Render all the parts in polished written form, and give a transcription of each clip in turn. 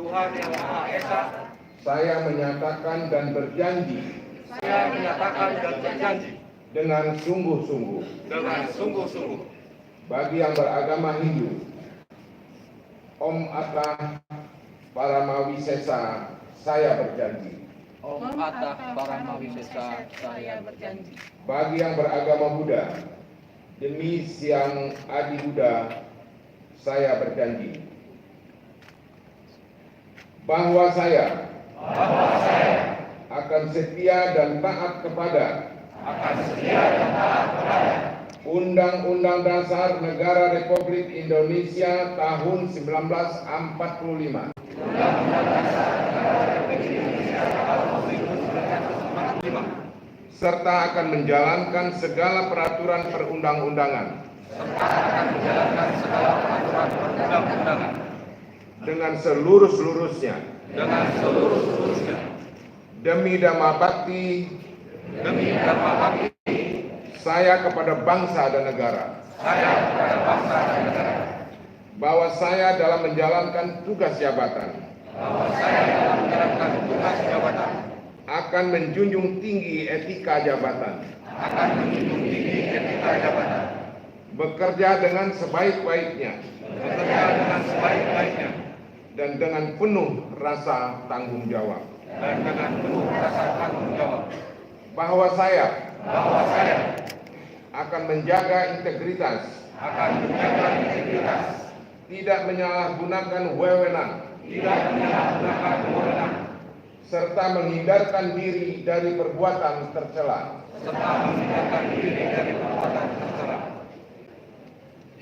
Tuhan Yang Maha Esa, saya menyatakan dan berjanji dengan sungguh-sungguh bagi yang beragama Hindu, Om Atta Paramawisesa, saya berjanji. Om Atta Paramawisesa, saya berjanji. Bagi yang beragama Buddha, demi Siang Adi Buddha, saya berjanji bahwa saya akan setia dan taat kepada Undang-Undang Dasar Negara Republik Indonesia tahun 1945 serta akan menjalankan segala peraturan perundang-undangan dengan seluruh-seluruhnya demi Dhamma Bakti saya kepada bangsa dan negara, bahwa saya dalam menjalankan tugas jabatan akan menjunjung tinggi etika jabatan, bekerja dengan sebaik-baiknya dan dengan penuh rasa tanggung jawab, bahwa saya akan menjaga integritas, tidak menyalahgunakan wewenang, serta menghindarkan diri dari perbuatan tercela.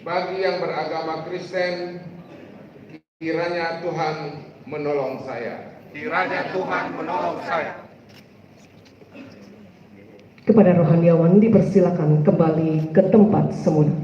Bagi yang beragama Kristen, kiranya Tuhan menolong saya. Kepada rohaniawan dipersilakan kembali ke tempat semula.